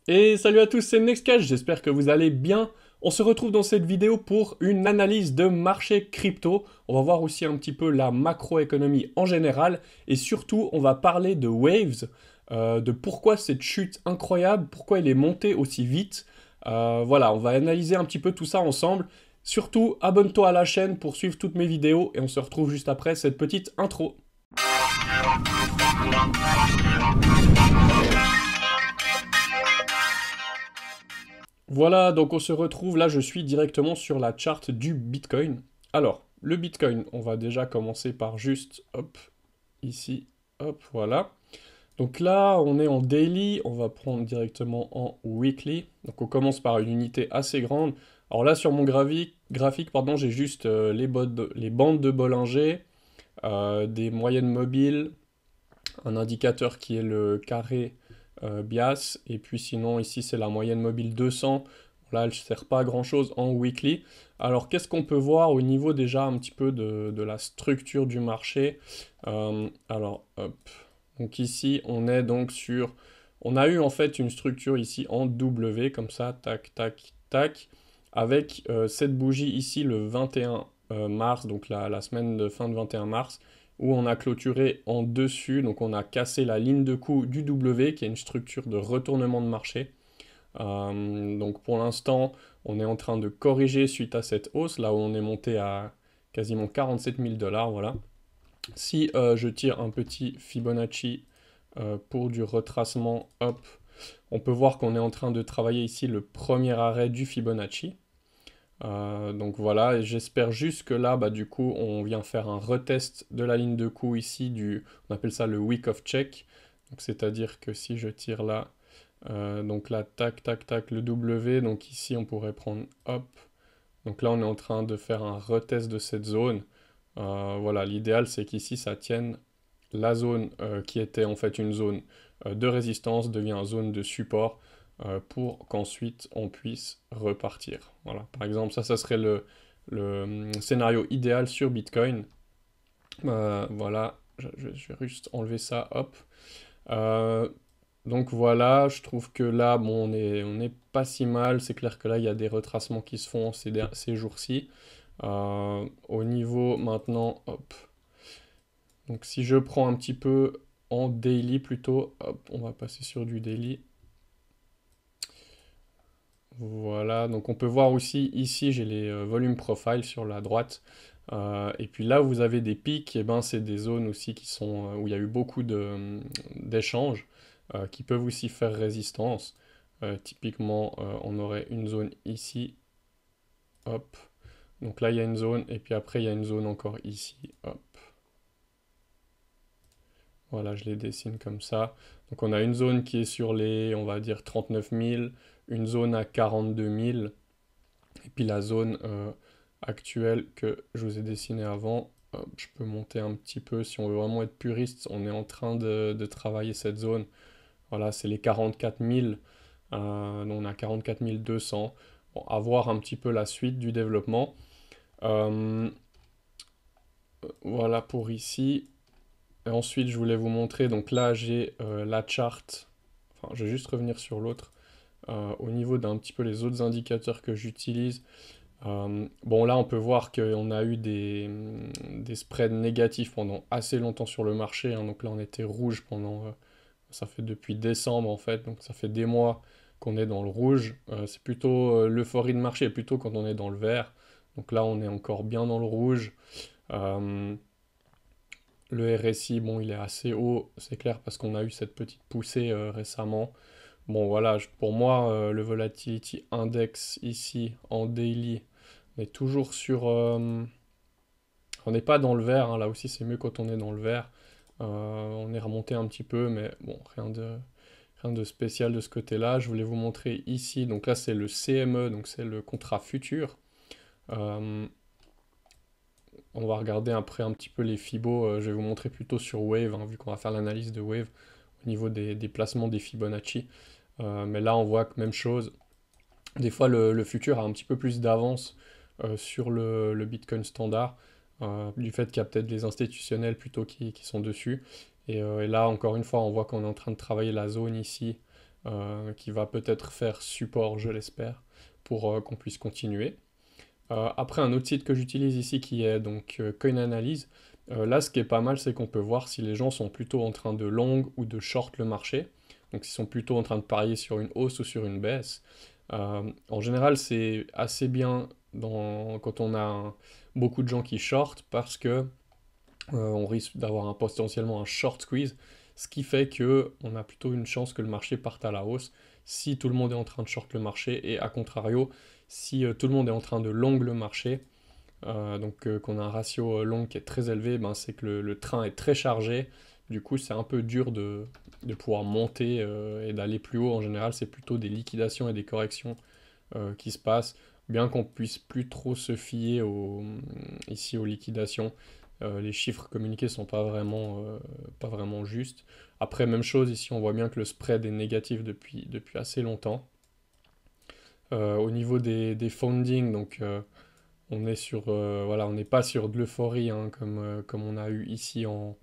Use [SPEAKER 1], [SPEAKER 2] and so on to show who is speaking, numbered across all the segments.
[SPEAKER 1] Et salut à tous, c'est Nextcash, j'espère que vous allez bien. On se retrouve dans cette vidéo pour une analyse de marché crypto. On va voir aussi un petit peu la macroéconomie en général et surtout on va parler de Waves, de pourquoi cette chute incroyable, pourquoi elle est montée aussi vite. Voilà, on va analyser un petit peu tout ça ensemble. Surtout, abonne-toi à la chaîne pour suivre toutes mes vidéos et on se retrouve juste après cette petite intro. Voilà, donc on se retrouve, là je suis directement sur la charte du Bitcoin. Alors, le Bitcoin, on va déjà commencer par juste, hop, ici, hop, voilà. Donc là, on est en daily, on va prendre directement en weekly. Donc on commence par une unité assez grande. Alors là, sur mon graphique, pardon, j'ai juste les bandes de Bollinger, des moyennes mobiles, un indicateur qui est le carré Bias, et puis sinon ici c'est la moyenne mobile 200. Là, elle ne sert pas à grand chose en weekly. Alors, qu'est-ce qu'on peut voir au niveau déjà un petit peu de la structure du marché? Alors, hop. Donc ici, on est donc sur... On a eu en fait une structure ici en W, comme ça, tac, tac, tac, avec cette bougie ici le 21 mars, donc la semaine de fin de 21 mars, où on a clôturé en dessus, donc on a cassé la ligne de coup du W, qui est une structure de retournement de marché. Donc pour l'instant, on est en train de corriger suite à cette hausse, là où on est monté à quasiment 47 000 dollars, voilà. Si je tire un petit Fibonacci pour du retracement, hop, on peut voir qu'on est en train de travailler ici le premier arrêt du Fibonacci. Donc voilà, et j'espère juste que là, bah, du coup, on vient faire un retest de la ligne de coup ici, on appelle ça le week of check. Donc c'est-à-dire que si je tire là, donc là, tac, tac, tac, le W, donc ici on pourrait prendre, hop, donc là on est en train de faire un retest de cette zone. Voilà, l'idéal c'est qu'ici ça tienne la zone qui était en fait une zone de résistance devient une zone de support pour qu'ensuite on puisse repartir. Voilà, par exemple, ça serait le scénario idéal sur Bitcoin. Voilà, je vais juste enlever ça, hop. Euh, donc voilà, je trouve que là, bon, on est pas si mal. C'est clair que là, il y a des retracements qui se font ces jours-ci. Au niveau maintenant, hop. Donc si je prends un petit peu en daily plutôt, hop, on va passer sur du daily. Voilà, donc on peut voir aussi ici, j'ai les volumes profile sur la droite. Et puis là, vous avez des pics, et ben c'est des zones aussi qui sont où il y a eu beaucoup d'échanges qui peuvent aussi faire résistance. Typiquement, on aurait une zone ici, hop. Donc là, il y a une zone, et puis après, il y a une zone encore ici, hop. Voilà, je les dessine comme ça. Donc on a une zone qui est sur les, on va dire, 39 000, une zone à 42 000, et puis la zone actuelle que je vous ai dessinée avant. Hop, je peux monter un petit peu, si on veut vraiment être puriste, on est en train de travailler cette zone. Voilà, c'est les 44 000, on a 44 200. Bon, à voir un petit peu la suite du développement. Euh, voilà pour ici. Et ensuite, je voulais vous montrer, donc là, j'ai la charte. Enfin, je vais juste revenir sur l'autre. Au niveau d'un petit peu les autres indicateurs que j'utilise. Bon, là, on peut voir qu'on a eu des spreads négatifs pendant assez longtemps sur le marché, hein. Donc là, on était rouge pendant... ça fait depuis décembre, en fait. Donc ça fait des mois qu'on est dans le rouge. C'est plutôt l'euphorie de marché, plutôt quand on est dans le vert. Donc là, on est encore bien dans le rouge. Euh, le RSI, bon, il est assez haut, c'est clair, parce qu'on a eu cette petite poussée récemment. Bon, voilà, pour moi, le Volatility Index ici, en daily, on est toujours sur... on n'est pas dans le vert, hein, là aussi c'est mieux quand on est dans le vert. On est remonté un petit peu, mais bon, rien de spécial de ce côté-là. Je voulais vous montrer ici, donc là c'est le CME, donc c'est le contrat futur. Euh, On va regarder après un petit peu les Fibos. Je vais vous montrer plutôt sur Wave, hein, vu qu'on va faire l'analyse de Wave au niveau des placements des Fibonacci. Mais là, on voit que même chose. Des fois, le futur a un petit peu plus d'avance sur le Bitcoin standard, du fait qu'il y a peut-être des institutionnels plutôt qui sont dessus. Et là, encore une fois, on voit qu'on est en train de travailler la zone ici, qui va peut-être faire support, je l'espère, pour qu'on puisse continuer. Après, un autre site que j'utilise ici qui est donc Coin Analyse. Là, ce qui est pas mal, c'est qu'on peut voir si les gens sont plutôt en train de long ou de short le marché. Donc, s'ils sont plutôt en train de parier sur une hausse ou sur une baisse. En général, c'est assez bien quand on a beaucoup de gens qui shortent parce que on risque d'avoir potentiellement un short squeeze, ce qui fait que on a plutôt une chance que le marché parte à la hausse si tout le monde est en train de short le marché et à contrario, si tout le monde est en train de long le marché, qu'on a un ratio long qui est très élevé, ben, c'est que le train est très chargé. Du coup, c'est un peu dur de pouvoir monter et d'aller plus haut. En général, c'est plutôt des liquidations et des corrections qui se passent, bien qu'on puisse plus trop se fier ici aux liquidations. Les chiffres communiqués sont pas vraiment justes. Après, même chose, ici on voit bien que le spread est négatif depuis assez longtemps. Au niveau des founding, on est voilà, on n'est pas sur de l'euphorie hein, comme on a eu ici au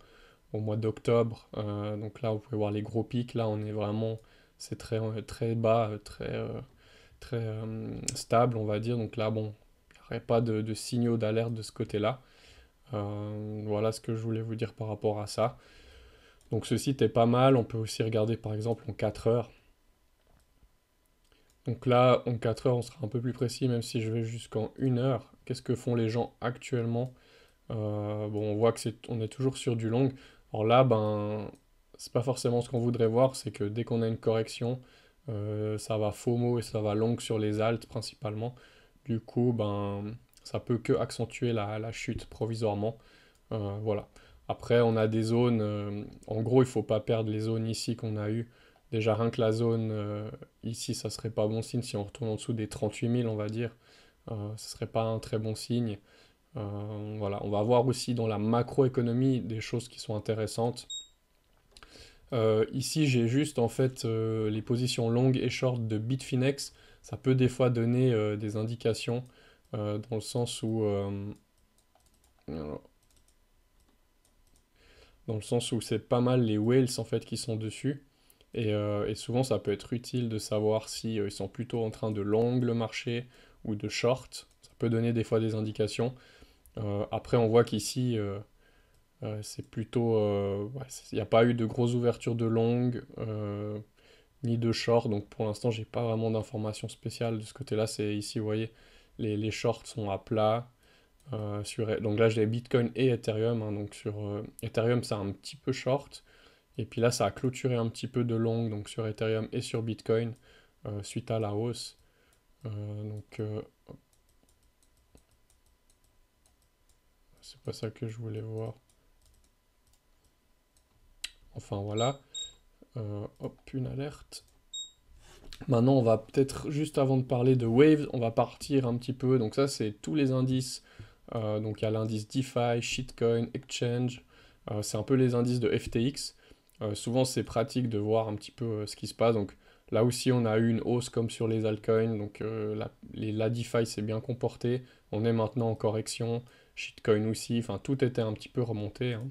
[SPEAKER 1] mois d'octobre. Donc là, vous pouvez voir les gros pics. Là, on est vraiment, c'est très bas, très stable, on va dire. Donc là, bon, il n'y aurait pas de signaux d'alerte de ce côté-là. Voilà ce que je voulais vous dire par rapport à ça. Donc ce site est pas mal. On peut aussi regarder par exemple en 4 heures. Donc là, en 4 heures, on sera un peu plus précis, même si je vais jusqu'en 1 heure. Qu'est-ce que font les gens actuellement? Bon, on voit que on est toujours sur du long. Alors là, ben, c'est pas forcément ce qu'on voudrait voir, c'est que dès qu'on a une correction, ça va FOMO et ça va long sur les alts principalement. Du coup, ben, ça peut que accentuer la chute provisoirement. Voilà. Après, on a des zones. En gros, il faut pas perdre les zones ici qu'on a eues. Déjà, rien que la zone ici, ça serait pas bon signe si on retourne en dessous des 38 000, on va dire. Ce serait pas un très bon signe. Voilà, on va voir aussi dans la macroéconomie des choses qui sont intéressantes. Ici, j'ai juste en fait les positions longues et short de Bitfinex. Ça peut des fois donner des indications dans le sens alors, où c'est pas mal les whales en fait qui sont dessus. Et souvent, ça peut être utile de savoir si ils sont plutôt en train de long le marché ou de short. Ça peut donner des fois des indications. Après, on voit qu'ici, c'est plutôt. Ouais, il n'y a pas eu de grosses ouvertures de longue, ni de short, donc pour l'instant, j'ai pas vraiment d'informations spéciales de ce côté-là. C'est ici, vous voyez, les shorts sont à plat. Donc là, j'ai Bitcoin et Ethereum. Hein, donc sur Ethereum, c'est un petit peu short. Et puis là, ça a clôturé un petit peu de long, donc sur Ethereum et sur Bitcoin, suite à la hausse. Donc, c'est pas ça que je voulais voir. Enfin voilà. Hop, une alerte. Maintenant, on va peut-être, juste avant de parler de Waves, on va partir un petit peu. Donc ça, c'est tous les indices. Donc il y a l'indice DeFi, Shitcoin, Exchange. C'est un peu les indices de FTX. Souvent, c'est pratique de voir un petit peu ce qui se passe. Donc là aussi, on a eu une hausse comme sur les altcoins. Donc la DeFi s'est bien comporté. On est maintenant en correction. Shitcoin aussi. Enfin, tout était un petit peu remonté. Hein.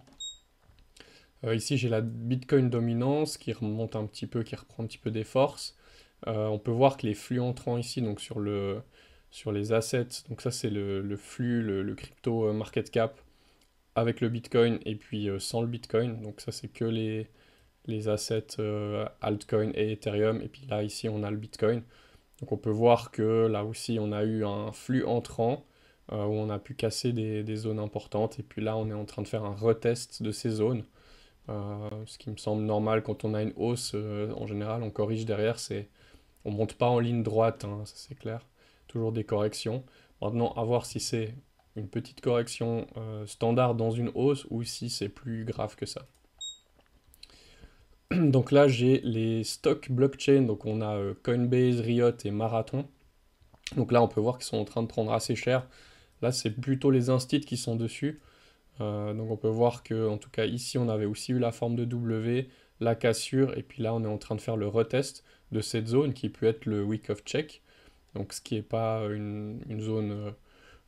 [SPEAKER 1] Ici, j'ai la Bitcoin dominance qui remonte un petit peu, qui reprend un petit peu des forces. On peut voir que les flux entrants ici, donc sur les assets, donc ça c'est le flux, le crypto market cap avec le Bitcoin et puis sans le Bitcoin. Donc ça c'est que les assets altcoin et Ethereum. Et puis là ici on a le Bitcoin. Donc on peut voir que là aussi on a eu un flux entrant où on a pu casser des zones importantes. Et puis là on est en train de faire un retest de ces zones. Ce qui me semble normal quand on a une hausse, en général on corrige derrière, on monte pas en ligne droite, hein, ça c'est clair, toujours des corrections. Maintenant, à voir si c'est une petite correction standard dans une hausse ou si c'est plus grave que ça. Donc là j'ai les stocks blockchain, donc on a Coinbase, Riot et Marathon. Donc là on peut voir qu'ils sont en train de prendre assez cher. Là c'est plutôt les instits qui sont dessus. Donc on peut voir que, en tout cas ici, on avait aussi eu la forme de W, la cassure, et puis là on est en train de faire le retest de cette zone qui peut être le week of check. Donc ce qui n'est pas une zone...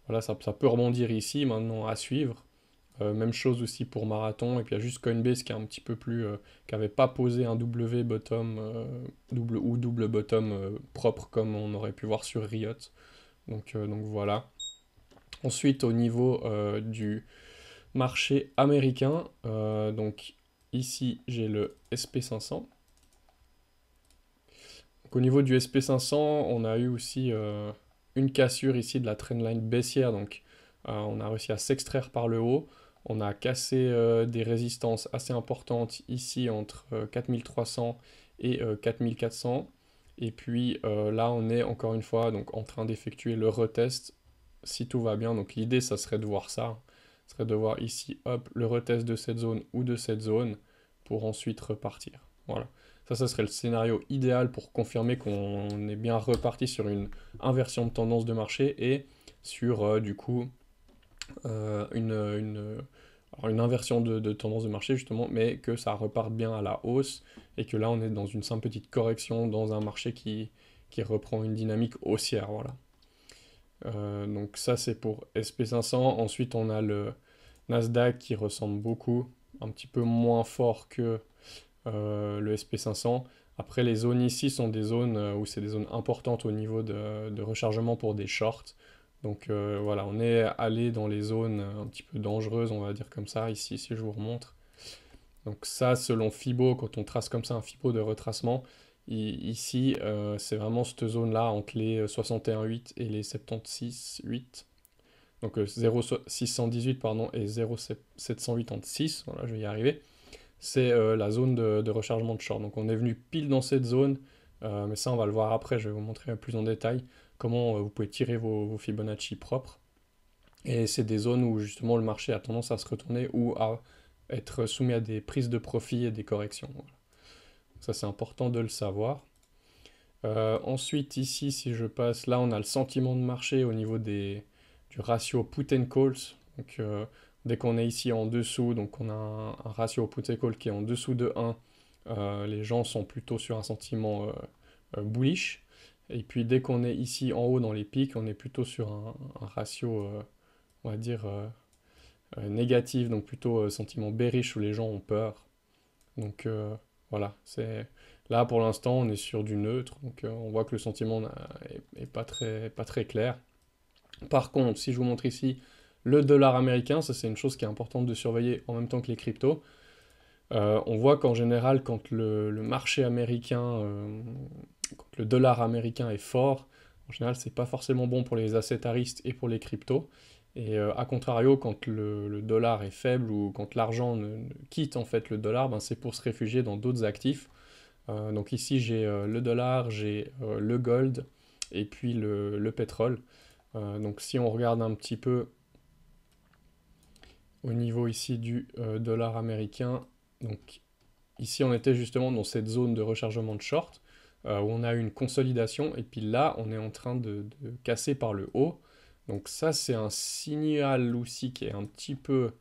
[SPEAKER 1] voilà, ça peut rebondir ici maintenant à suivre. Même chose aussi pour Marathon. Et puis il y a juste Coinbase qui est un petit peu plus, qui n'avait pas posé un W bottom double bottom propre comme on aurait pu voir sur Riot. Donc voilà. Ensuite, au niveau du marché américain, donc ici j'ai le SP500. Donc, au niveau du SP500, on a eu aussi une cassure ici de la trendline baissière. Donc on a réussi à s'extraire par le haut. On a cassé des résistances assez importantes ici entre 4300 et 4400. Et puis là, on est encore une fois donc, en train d'effectuer le retest si tout va bien. Donc l'idée, ça serait de voir ça. Ça serait de voir ici, hop, le retest de cette zone ou de cette zone pour ensuite repartir. Voilà. Ça serait le scénario idéal pour confirmer qu'on est bien reparti sur une inversion de tendance de marché et sur, du coup, alors une inversion de tendance de marché justement, mais que ça reparte bien à la hausse et que là on est dans une simple petite correction dans un marché qui reprend une dynamique haussière. Voilà. Donc ça c'est pour SP500. Ensuite on a le Nasdaq qui ressemble beaucoup, un petit peu moins fort que le SP500. Après les zones ici sont des zones où c'est des zones importantes au niveau de rechargement pour des shorts. Donc voilà, on est allé dans les zones un petit peu dangereuses, on va dire comme ça, ici, si je vous remontre. Donc ça, selon Fibo, quand on trace comme ça un Fibo de retracement, ici, c'est vraiment cette zone-là entre les 61,8 et les 76,8. Donc 0,618 pardon, et 0,786, voilà, je vais y arriver. C'est la zone de rechargement de short. Donc on est venu pile dans cette zone, mais ça on va le voir après, je vais vous montrer plus en détail comment vous pouvez tirer vos Fibonacci propres. Et c'est des zones où justement le marché a tendance à se retourner ou à être soumis à des prises de profit et des corrections. Voilà. Ça c'est important de le savoir. Ensuite ici, si je passe, là on a le sentiment de marché au niveau du ratio put and calls. Donc dès qu'on est ici en dessous, donc on a un ratio put and call qui est en dessous de 1, les gens sont plutôt sur un sentiment bullish. Et puis dès qu'on est ici en haut dans les pics, on est plutôt sur un ratio, on va dire, négatif, donc plutôt sentiment bearish où les gens ont peur. Donc voilà, c'est là pour l'instant on est sur du neutre, donc on voit que le sentiment est pas très clair. Par contre, si je vous montre ici le dollar américain, ça c'est une chose qui est importante de surveiller en même temps que les cryptos. On voit qu'en général, quand le marché américain, quand le dollar américain est fort, en général, c'est pas forcément bon pour les asset-aristes et pour les cryptos. Et à contrario, quand le dollar est faible ou quand l'argent quitte en fait le dollar, ben, c'est pour se réfugier dans d'autres actifs. Donc ici, j'ai le dollar, j'ai le gold et puis le pétrole. Donc si on regarde un petit peu au niveau ici du dollar américain, donc ici on était justement dans cette zone de rechargement de short où on a eu une consolidation et puis là on est en train de casser par le haut. Donc ça c'est un signal aussi qui est un petit peu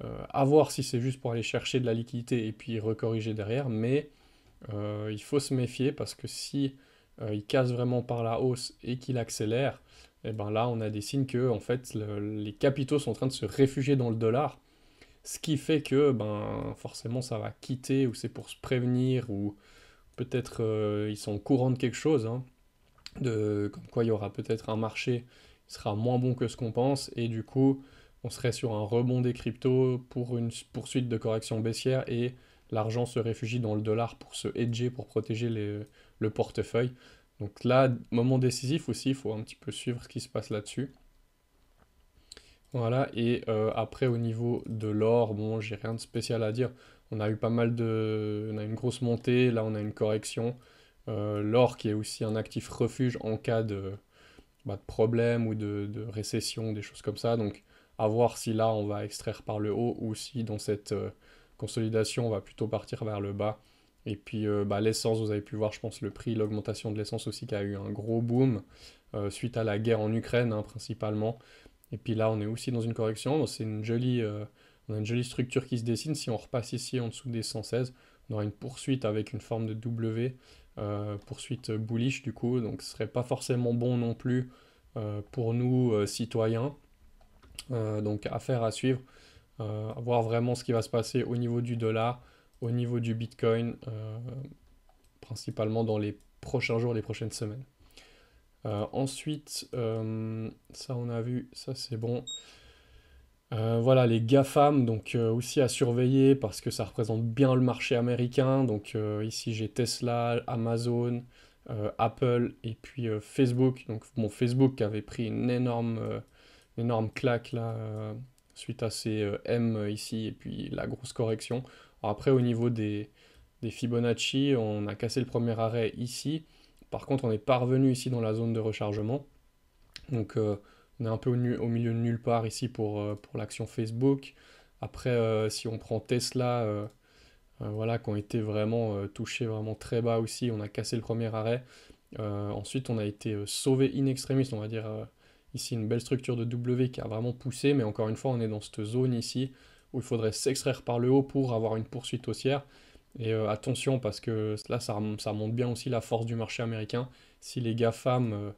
[SPEAKER 1] à voir si c'est juste pour aller chercher de la liquidité et puis recorriger derrière, mais il faut se méfier parce que si il casse vraiment par la hausse et qu'il accélère, et ben là on a des signes que en fait les capitaux sont en train de se réfugier dans le dollar, ce qui fait que ben forcément ça va quitter ou c'est pour se prévenir ou peut-être ils sont au courant de quelque chose, hein, comme quoi il y aura peut-être un marché qui sera moins bon que ce qu'on pense et du coup on serait sur un rebond des cryptos pour une poursuite de correction baissière et l'argent se réfugie dans le dollar pour se hedger, pour protéger le portefeuille. Donc là, moment décisif aussi, il faut un petit peu suivre ce qui se passe là-dessus. Voilà, et après au niveau de l'or, bon, j'ai rien de spécial à dire. On a eu pas mal de... On a une grosse montée, là on a une correction. L'or qui est aussi un actif refuge en cas de problème ou de récession, des choses comme ça. Donc à voir si là on va extraire par le haut ou si dans cette consolidation on va plutôt partir vers le bas. Et puis l'essence, vous avez pu voir, je pense, le prix, l'augmentation de l'essence aussi qui a eu un gros boom suite à la guerre en Ukraine hein, principalement. Et puis là, on est aussi dans une correction. Donc, c'est une jolie, on a une jolie structure qui se dessine. Si on repasse ici en dessous des 116, on aura une poursuite avec une forme de W, poursuite bullish du coup. Donc ce serait pas forcément bon non plus pour nous citoyens. Donc affaire à suivre. voir vraiment ce qui va se passer au niveau du dollar, au niveau du Bitcoin, principalement dans les prochains jours, les prochaines semaines. Ensuite, ça on a vu, ça c'est bon. Voilà, les GAFAM, donc aussi à surveiller parce que ça représente bien le marché américain. Donc ici j'ai Tesla, Amazon, Apple et puis Facebook. Donc bon, Facebook avait pris une énorme claque là suite à ces M ici et puis la grosse correction. Alors, après au niveau des Fibonacci, on a cassé le premier arrêt ici. Par contre, on n'est pas revenu ici dans la zone de rechargement. Donc on est un peu au milieu de nulle part ici pour l'action Facebook. Après, si on prend Tesla, voilà, qui ont été vraiment touchés vraiment très bas aussi, on a cassé le premier arrêt. Ensuite, on a été sauvé in extremis, on va dire ici une belle structure de W qui a vraiment poussé, mais encore une fois, on est dans cette zone ici où il faudrait s'extraire par le haut pour avoir une poursuite haussière. Et attention, parce que là, ça montre bien aussi la force du marché américain. Si les GAFAM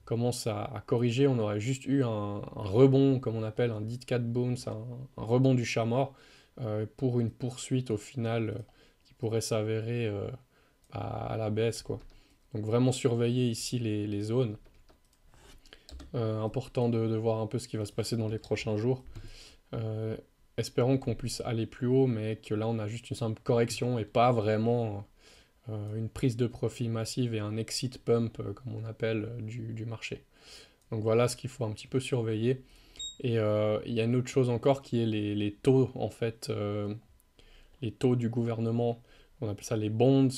[SPEAKER 1] commencent à corriger, on aurait juste eu un rebond, comme on appelle un dit cat bounce, un rebond du chat mort, pour une poursuite au final qui pourrait s'avérer à la baisse, quoi. Donc vraiment surveiller ici les zones. Important de voir un peu ce qui va se passer dans les prochains jours. Euh, Espérons qu'on puisse aller plus haut, mais que là on a juste une simple correction et pas vraiment une prise de profit massive et un exit pump, comme on appelle, du marché. Donc voilà ce qu'il faut un petit peu surveiller. Et il y a une autre chose encore qui est les taux, en fait, les taux du gouvernement, on appelle ça les bonds,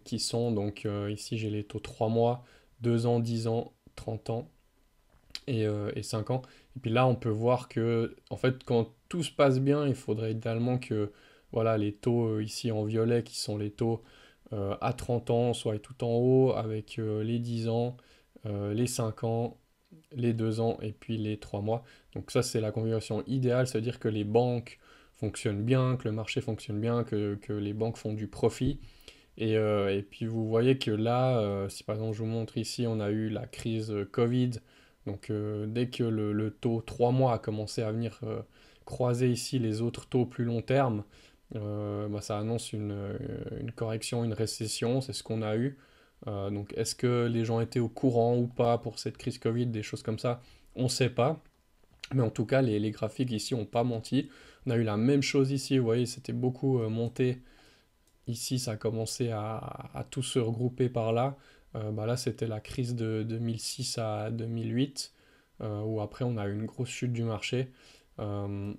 [SPEAKER 1] qui sont donc ici j'ai les taux 3 mois, 2 ans, 10 ans, 30 ans et 5 ans. Et puis là, on peut voir que, en fait, quand tout se passe bien, il faudrait idéalement que voilà, les taux ici en violet, qui sont les taux à 30 ans, soient tout en haut, avec les 10 ans, les 5 ans, les 2 ans et puis les 3 mois. Donc ça, c'est la configuration idéale, c'est-à-dire que les banques fonctionnent bien, que le marché fonctionne bien, que les banques font du profit. Et puis vous voyez que là, si par exemple je vous montre ici, on a eu la crise Covid, donc dès que le taux 3 mois a commencé à venir croiser ici les autres taux plus long terme, bah, ça annonce une correction, une récession, c'est ce qu'on a eu. Donc est-ce que les gens étaient au courant ou pas pour cette crise Covid, des choses comme ça, on ne sait pas. Mais en tout cas, les graphiques ici n'ont pas menti. On a eu la même chose ici, vous voyez, c'était beaucoup monté. Ici, ça a commencé à tout se regrouper par là. Bah là, c'était la crise de 2006 à 2008, où après, on a eu une grosse chute du marché. Euh,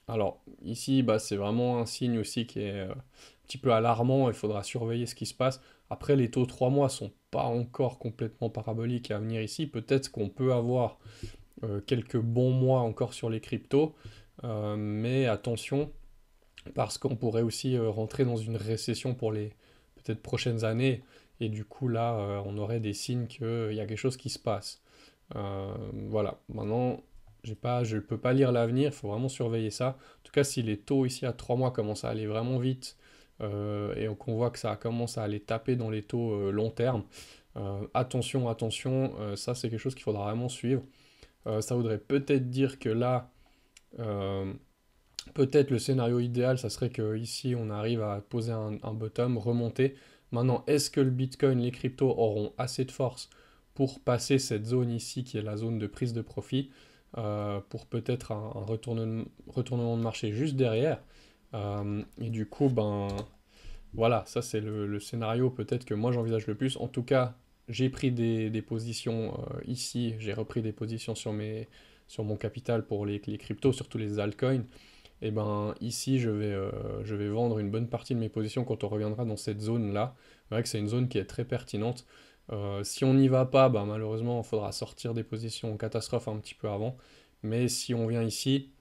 [SPEAKER 1] alors, ici, bah, c'est vraiment un signe aussi qui est un petit peu alarmant. Il faudra surveiller ce qui se passe. Après, les taux 3 mois sont pas encore complètement paraboliques à venir ici. Peut-être qu'on peut avoir quelques bons mois encore sur les cryptos, mais attention, parce qu'on pourrait aussi rentrer dans une récession pour les peut-être prochaines années, et du coup là, on aurait des signes qu'il y a quelque chose qui se passe. Voilà, maintenant, je ne peux pas lire l'avenir, il faut vraiment surveiller ça. En tout cas, si les taux ici à 3 mois commencent à aller vraiment vite, et qu'on voit que ça commence à aller taper dans les taux long terme, attention, attention, ça c'est quelque chose qu'il faudra vraiment suivre. Ça voudrait peut-être dire que là, euh, peut-être le scénario idéal, ça serait que ici on arrive à poser un bottom, remonter. Maintenant, est-ce que le Bitcoin, les cryptos auront assez de force pour passer cette zone ici qui est la zone de prise de profit, pour peut-être un retournement de marché juste derrière. Et du coup, ben voilà, ça c'est le scénario peut-être que moi j'envisage le plus. En tout cas, j'ai pris des positions ici, j'ai repris des positions sur mon capital pour les cryptos, surtout les altcoins. Et ben ici, je vais vendre une bonne partie de mes positions quand on reviendra dans cette zone-là. C'est vrai que c'est une zone qui est très pertinente. Si on n'y va pas, ben, malheureusement, il faudra sortir des positions en catastrophe un petit peu avant. Mais si on vient ici,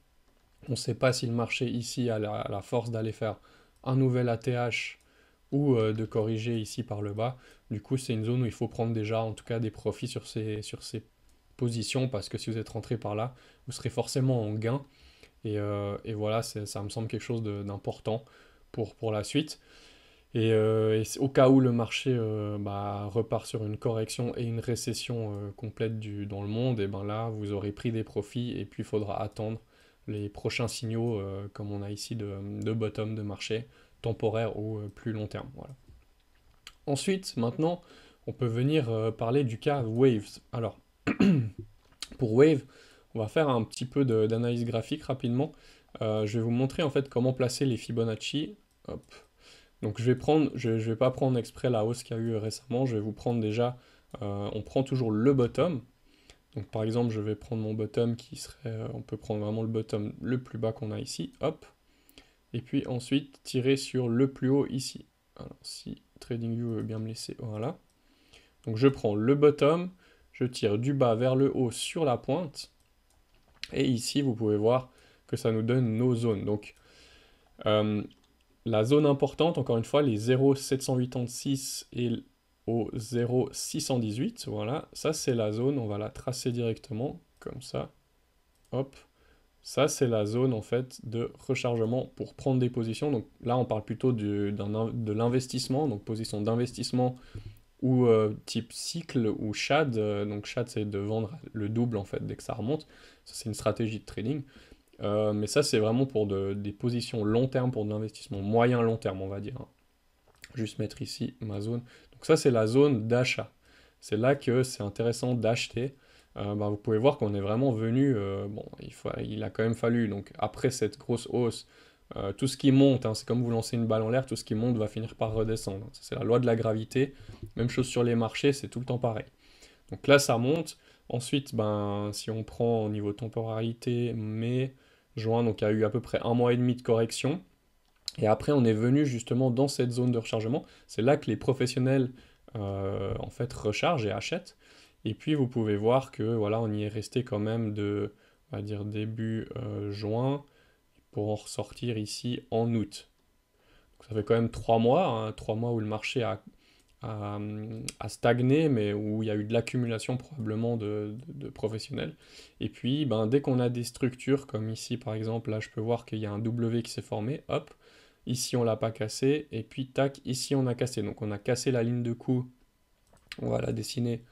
[SPEAKER 1] on ne sait pas si le marché ici a la force d'aller faire un nouvel ATH ou de corriger ici par le bas. Du coup, c'est une zone où il faut prendre déjà en tout cas des profits sur ces positions parce que si vous êtes rentré par là, vous serez forcément en gain. Et voilà, ça me semble quelque chose d'important pour la suite. Au cas où le marché bah, repart sur une correction et une récession complète dans le monde, et ben là, vous aurez pris des profits et puis il faudra attendre les prochains signaux, comme on a ici, de bottom, de marché, temporaire ou plus long terme. Voilà. Ensuite, maintenant, on peut venir parler du cas Waves. Alors, pour Wave, on va faire un petit peu d'analyse graphique rapidement. Je vais vous montrer en fait comment placer les Fibonacci. Hop. Donc je vais pas prendre exprès la hausse qu'il y a eu récemment, je vais vous prendre déjà, on prend toujours le bottom. Donc par exemple, je vais prendre mon bottom qui serait, on peut prendre vraiment le bottom le plus bas qu'on a ici, hop. Et puis ensuite tirer sur le plus haut ici. Alors si TradingView veut bien me laisser, voilà. Donc je prends le bottom, je tire du bas vers le haut sur la pointe. Et ici, vous pouvez voir que ça nous donne nos zones. Donc la zone importante, encore une fois, les 0,786 et au 0,618, voilà, ça c'est la zone, on va la tracer directement, comme ça, hop, ça c'est la zone en fait de rechargement pour prendre des positions, donc là on parle plutôt de l'investissement, donc position d'investissement ou type cycle ou shad, donc shad c'est de vendre le double en fait dès que ça remonte, ça c'est une stratégie de trading. Mais ça, c'est vraiment pour des positions long terme, pour de l'investissement moyen long terme, on va dire. Juste mettre ici ma zone. Donc ça, c'est la zone d'achat. C'est là que c'est intéressant d'acheter. Vous pouvez voir qu'on est vraiment venu, bon, il a quand même fallu, donc après cette grosse hausse, tout ce qui monte, hein, c'est comme vous lancez une balle en l'air, tout ce qui monte va finir par redescendre. C'est la loi de la gravité. Même chose sur les marchés, c'est tout le temps pareil. Donc là, ça monte. Ensuite, si on prend au niveau temporalité, mai, juin, donc il y a eu à peu près 1 mois et demi de correction. Et après, on est venu justement dans cette zone de rechargement. C'est là que les professionnels, en fait, rechargent et achètent. Et puis, vous pouvez voir que, voilà, on y est resté quand même de, on va dire, début juin, pour en ressortir ici en août. Donc ça fait quand même 3 mois, hein, 3 mois où le marché a stagné, mais où il y a eu de l'accumulation probablement de professionnels. Et puis, dès qu'on a des structures, comme ici par exemple, là je peux voir qu'il y a un W qui s'est formé, hop, ici on l'a pas cassé, et puis tac, ici on a cassé. Donc on a cassé la ligne de coup, on va la dessiner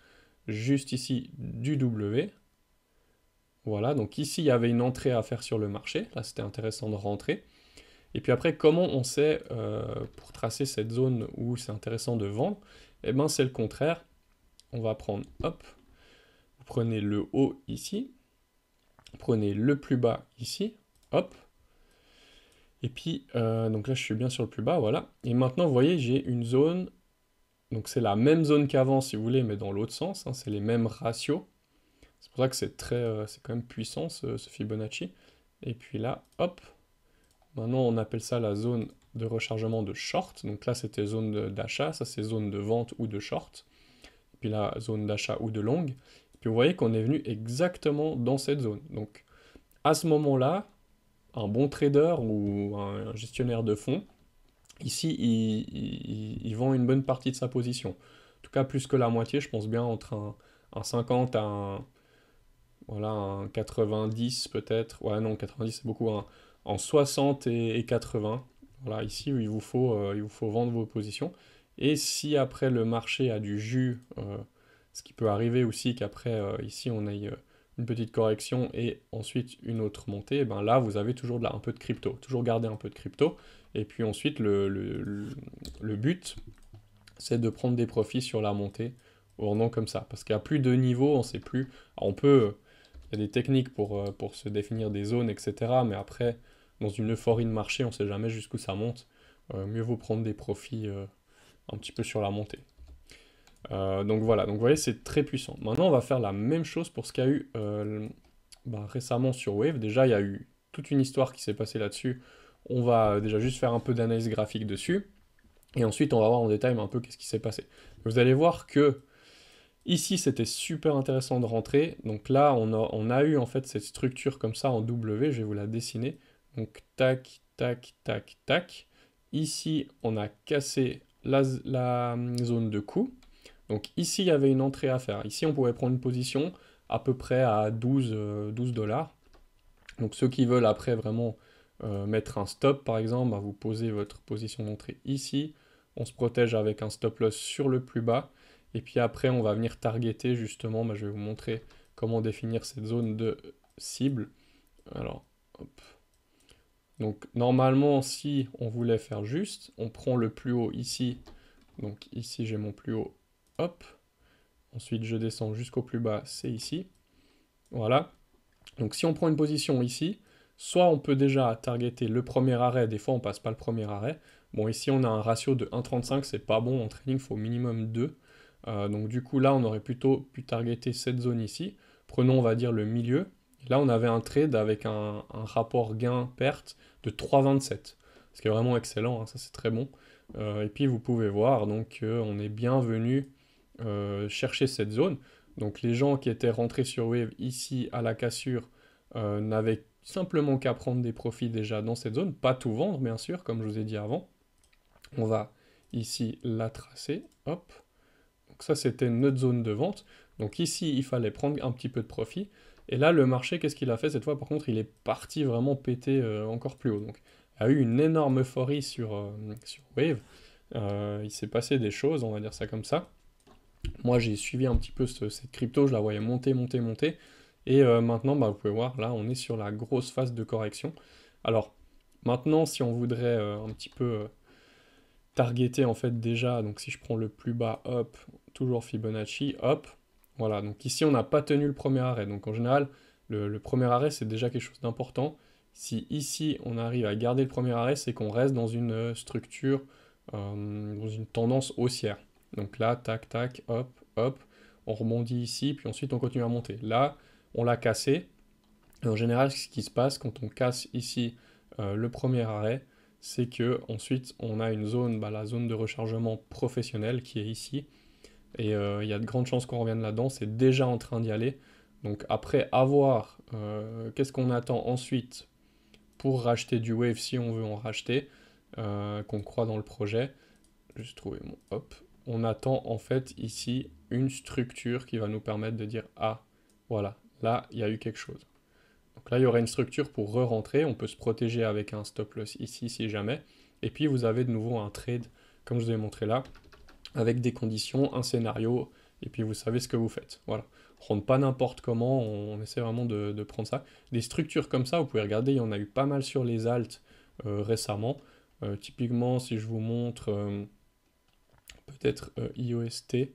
[SPEAKER 1] juste ici du W. Voilà, donc ici il y avait une entrée à faire sur le marché, là c'était intéressant de rentrer. Et puis après, comment on sait, pour tracer cette zone où c'est intéressant de vendre? Eh bien, c'est le contraire. On va prendre, hop, vous prenez le haut ici, vous prenez le plus bas ici, hop. Et puis, donc là, je suis bien sur le plus bas, voilà. Et maintenant, vous voyez, j'ai une zone, donc c'est la même zone qu'avant, si vous voulez, mais dans l'autre sens, hein, c'est les mêmes ratios. C'est pour ça que c'est c'est quand même puissant, ce Fibonacci. Et puis là, hop, maintenant, on appelle ça la zone de rechargement de short. Donc là, c'était zone d'achat, ça c'est zone de vente ou de short. Et puis là, zone d'achat ou de longue. Et puis vous voyez qu'on est venu exactement dans cette zone. Donc à ce moment-là, un bon trader ou un gestionnaire de fonds, ici, il vend une bonne partie de sa position. En tout cas, plus que la moitié, je pense bien entre un 50 à voilà, un 90 peut-être. Ouais, non, 90 c'est beaucoup. En 60 et 80. Voilà, ici, il vous faut vendre vos positions. Et si après le marché a du jus, ce qui peut arriver aussi qu'après, ici, on ait une petite correction et ensuite une autre montée, et ben là, vous avez toujours un peu de crypto. Toujours garder un peu de crypto. Et puis ensuite, le but, c'est de prendre des profits sur la montée, ou non comme ça. Parce qu'à plus de niveau, on sait plus. Alors, on peut il y a des techniques pour se définir des zones, etc. Mais après, dans une euphorie de marché, on ne sait jamais jusqu'où ça monte. Mieux vaut prendre des profits un petit peu sur la montée. Donc voilà, donc vous voyez, c'est très puissant. Maintenant, on va faire la même chose pour ce qu'il y a eu récemment sur Wave. Déjà, il y a eu toute une histoire qui s'est passée là-dessus. On va déjà juste faire un peu d'analyse graphique dessus. Et ensuite, on va voir en détail un peu qu'est-ce qui s'est passé. Vous allez voir que ici, c'était super intéressant de rentrer. Donc là, on a eu en fait cette structure comme ça en W. Je vais vous la dessiner. Donc tac, tac, tac, tac. Ici, on a cassé la zone de coup. Donc ici, il y avait une entrée à faire. Ici, on pouvait prendre une position à peu près à 12 $. Donc ceux qui veulent après vraiment mettre un stop, par exemple, vous posez votre position d'entrée ici. On se protège avec un stop loss sur le plus bas. Et puis après, on va venir targeter justement, je vais vous montrer comment définir cette zone de cible. Alors, Hop. Donc normalement, si on voulait faire juste, on prend le plus haut ici. Donc ici, j'ai mon plus haut. Hop. Ensuite, je descends jusqu'au plus bas, c'est ici. Voilà. Donc si on prend une position ici, soit on peut déjà targeter le premier arrêt, des fois on passe pas le premier arrêt. Bon, ici on a un ratio de 1,35, c'est pas bon, en trading il faut au minimum 2. Donc du coup là on aurait plutôt pu targeter cette zone ici. Prenons on va dire le milieu. Et là on avait un trade avec un rapport gain-perte de 3,27. Ce qui est vraiment excellent, hein, ça c'est très bon. Et puis vous pouvez voir donc on est bien venu chercher cette zone. Donc les gens qui étaient rentrés sur Wave ici à la cassure n'avaient simplement qu'à prendre des profits déjà dans cette zone, pas tout vendre bien sûr, comme je vous ai dit avant. On va ici la tracer, hop. Donc ça c'était notre zone de vente. Donc ici il fallait prendre un petit peu de profit. Et là le marché, qu'est-ce qu'il a fait cette fois? Par contre il est parti vraiment péter encore plus haut. Donc il y a eu une énorme euphorie sur Wave. Il s'est passé des choses, on va dire ça comme ça. Moi, j'ai suivi un petit peu cette crypto, je la voyais monter, monter, monter. Et maintenant, bah, vous pouvez voir, là, on est sur la grosse phase de correction. Alors, maintenant, si on voudrait un petit peu targeter, en fait, déjà, donc si je prends le plus bas, hop, toujours Fibonacci, hop, voilà. Donc ici, on n'a pas tenu le premier arrêt. Donc en général, le premier arrêt, c'est déjà quelque chose d'important. Si ici, on arrive à garder le premier arrêt, c'est qu'on reste dans une structure, dans une tendance haussière. Donc là, tac, tac, hop, hop, on rebondit ici, puis ensuite on continue à monter. Là, on l'a cassé. Et en général, ce qui se passe quand on casse ici le premier arrêt, c'est que ensuite on a une zone, bah, la zone de rechargement professionnel qui est ici. Et il y a de grandes chances qu'on revienne là-dedans, c'est déjà en train d'y aller. Donc après avoir, qu'est-ce qu'on attend ensuite pour racheter du Wave si on veut en racheter, qu'on croit dans le projet. Juste trouver mon hop. On attend en fait ici une structure qui va nous permettre de dire ah voilà, là il y a eu quelque chose. Donc là il y aurait une structure pour re-rentrer, on peut se protéger avec un stop loss ici si jamais. Et puis vous avez de nouveau un trade comme je vous ai montré là, avec des conditions, un scénario, et puis vous savez ce que vous faites. Voilà. On rentre pas n'importe comment, on essaie vraiment de prendre ça. Des structures comme ça, vous pouvez regarder, il y en a eu pas mal sur les alts récemment. Typiquement, si je vous montre peut-être IOST.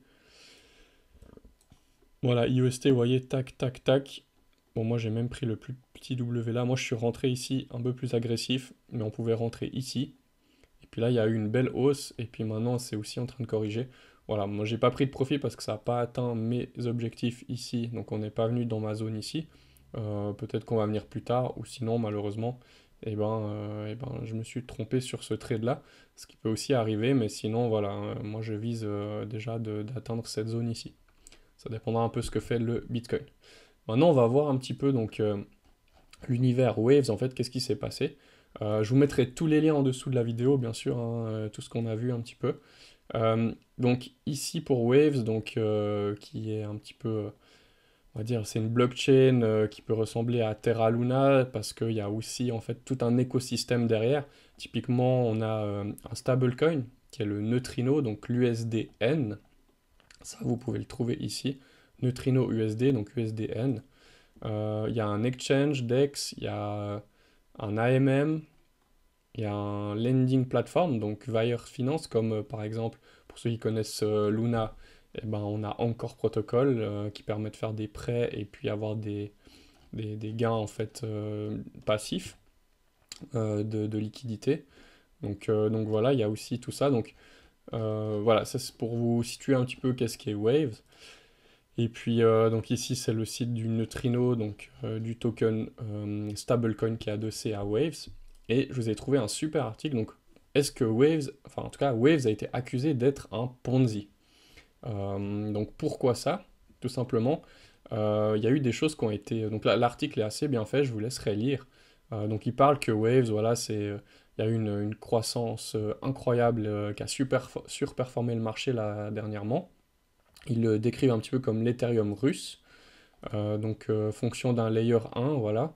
[SPEAKER 1] Voilà, IOST, vous voyez, tac, tac, tac. Bon, moi j'ai même pris le plus petit W là. Moi je suis rentré ici un peu plus agressif, mais on pouvait rentrer ici. Et puis là, il y a eu une belle hausse, et puis maintenant, c'est aussi en train de corriger. Voilà, moi, j'ai pas pris de profit parce que ça n'a pas atteint mes objectifs ici, donc on n'est pas venu dans ma zone ici. Peut-être qu'on va venir plus tard, ou sinon, malheureusement, je me suis trompé sur ce trade-là, ce qui peut aussi arriver, mais sinon, voilà, moi, je vise déjà d'atteindre cette zone ici. Ça dépendra un peu ce que fait le Bitcoin. Maintenant, on va voir un petit peu, donc, l'univers Waves, en fait, qu'est-ce qui s'est passé. Je vous mettrai tous les liens en dessous de la vidéo, bien sûr, hein, tout ce qu'on a vu un petit peu. Donc ici pour Waves, donc, qui est un petit peu, on va dire, c'est une blockchain qui peut ressembler à Terra Luna, parce qu'il y a aussi en fait tout un écosystème derrière. Typiquement, on a un stablecoin, qui est le Neutrino, donc l'USDN. Ça, vous pouvez le trouver ici. Neutrino USD, donc USDN. Il y a un exchange, DEX, il y a un AMM, il y a un lending platform, donc Wire Finance, comme par exemple, pour ceux qui connaissent Luna, eh ben, on a Encore Protocol qui permet de faire des prêts et puis avoir des gains en fait passifs de liquidité. Donc voilà, il y a aussi tout ça. Donc voilà, ça c'est pour vous situer un petit peu qu'est-ce qu'est Waves. Et puis, donc ici, c'est le site du Neutrino, donc du token stablecoin qui est adossé à Waves. Et je vous ai trouvé un super article. Donc, est-ce que Waves, enfin en tout cas, Waves a été accusé d'être un Ponzi? Donc, pourquoi ça? Tout simplement, il y a eu des choses qui ont été. Donc, l'article est assez bien fait, je vous laisserai lire. Donc, il parle que Waves, voilà, il y a eu une croissance incroyable qui a surperformé le marché là, dernièrement. Ils le décrivent un petit peu comme l'Ethereum russe, donc fonction d'un layer 1, voilà,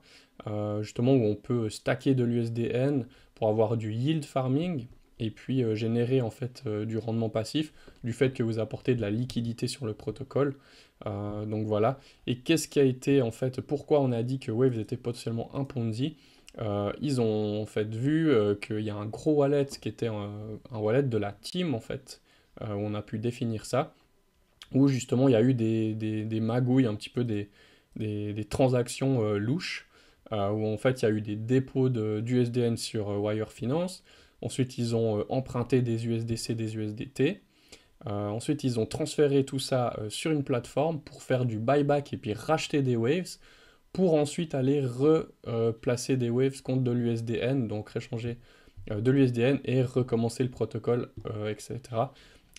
[SPEAKER 1] justement où on peut stacker de l'USDN pour avoir du yield farming et puis générer en fait du rendement passif du fait que vous apportez de la liquidité sur le protocole. Donc voilà. Et qu'est-ce qui a été en fait, pourquoi on a dit que Waves était potentiellement un Ponzi? Ils ont en fait vu qu'il y a un gros wallet qui était un wallet de la team en fait, où on a pu définir ça, où justement il y a eu des magouilles, un petit peu des transactions louches, où en fait il y a eu des dépôts d'USDN sur Wire Finance. Ensuite ils ont emprunté des USDC, des USDT. Ensuite ils ont transféré tout ça sur une plateforme pour faire du buyback et puis racheter des waves pour ensuite aller replacer des waves contre de l'USDN, donc réchanger de l'USDN et recommencer le protocole, etc.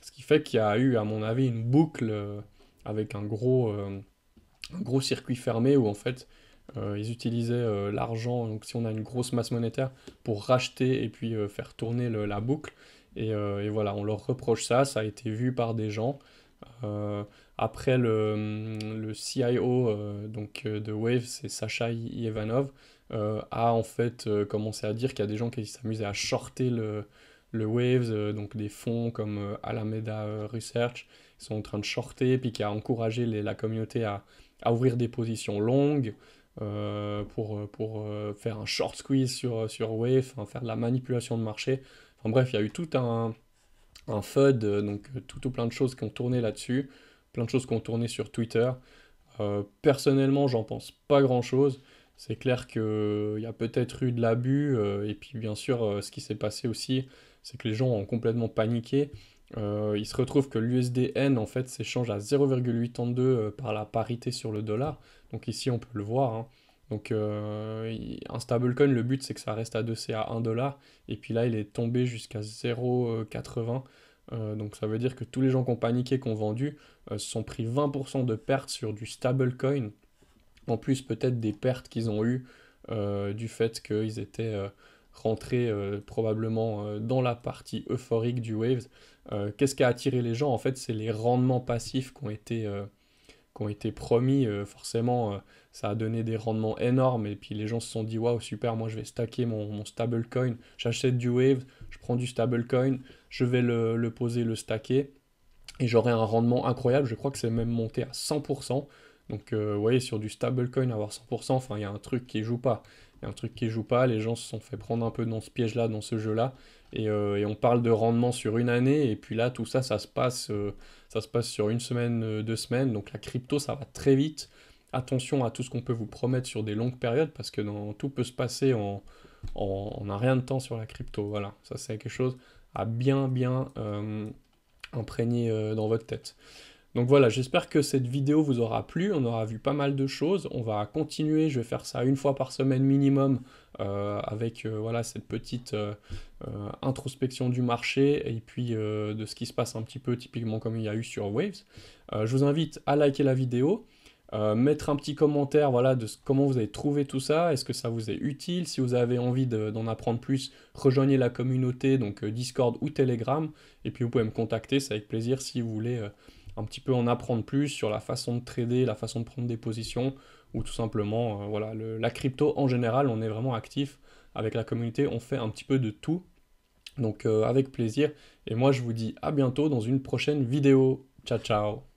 [SPEAKER 1] Ce qui fait qu'il y a eu, à mon avis, une boucle avec un gros circuit fermé où en fait ils utilisaient l'argent, donc si on a une grosse masse monétaire, pour racheter et puis faire tourner la boucle. Et voilà, on leur reproche ça, ça a été vu par des gens. Euh, Après, le CIO de Wave, c'est Sacha Ivanov, a en fait commencé à dire qu'il y a des gens qui s'amusaient à shorter le Waves, donc des fonds comme Alameda Research, qui sont en train de shorter, puis qui a encouragé la communauté à ouvrir des positions longues pour faire un short squeeze sur Wave, enfin, faire de la manipulation de marché. Enfin bref, il y a eu tout un FUD, donc tout plein de choses qui ont tourné là-dessus, plein de choses qui ont tourné sur Twitter. Personnellement, j'en pense pas grand-chose. C'est clair qu'il y a peut-être eu de l'abus, et puis bien sûr, ce qui s'est passé aussi, c'est que les gens ont complètement paniqué. Il se retrouve que l'USDN en fait s'échange à 0,82 par la parité sur le dollar. Donc ici on peut le voir, hein. Donc un stablecoin, le but c'est que ça reste adossé à 1 dollar. Et puis là il est tombé jusqu'à 0,80. Donc ça veut dire que tous les gens qui ont paniqué, qui ont vendu, se sont pris 20% de pertes sur du stablecoin. En plus peut-être des pertes qu'ils ont eues du fait qu'ils étaient rentrés probablement dans la partie euphorique du Waves. Qu'est-ce qui a attiré les gens? En fait, c'est les rendements passifs qui ont été promis. Forcément, ça a donné des rendements énormes. Et puis les gens se sont dit, waouh, super, moi je vais stacker mon stablecoin. J'achète du Wave, je prends du stablecoin, je vais le poser, le stacker. Et j'aurai un rendement incroyable. Je crois que c'est même monté à 100%. Donc, vous voyez, sur du stablecoin, avoir 100%, enfin, il y a un truc qui joue pas. Il y a un truc qui joue pas. Les gens se sont fait prendre un peu dans ce piège-là, dans ce jeu-là. Et on parle de rendement sur une année. Et puis là, tout ça, ça se passe sur une semaine, 2 semaines. Donc, la crypto, ça va très vite. Attention à tout ce qu'on peut vous promettre sur des longues périodes, parce que tout peut se passer en un rien de temps sur la crypto. Voilà, ça, c'est quelque chose à bien imprégné dans votre tête. Donc voilà, j'espère que cette vidéo vous aura plu, on aura vu pas mal de choses, on va continuer, je vais faire ça une fois par semaine minimum, avec voilà, cette petite introspection du marché et puis de ce qui se passe un petit peu typiquement comme il y a eu sur Waves. Je vous invite à liker la vidéo, mettre un petit commentaire voilà, de comment vous avez trouvé tout ça, est-ce que ça vous est utile, si vous avez envie d'en apprendre plus, rejoignez la communauté, donc Discord ou Telegram, et puis vous pouvez me contacter, c'est avec plaisir si vous voulez un petit peu en apprendre plus sur la façon de trader, la façon de prendre des positions, ou tout simplement, voilà, la crypto en général, on est vraiment actif avec la communauté, on fait un petit peu de tout, donc avec plaisir, et moi je vous dis à bientôt dans une prochaine vidéo. Ciao ciao.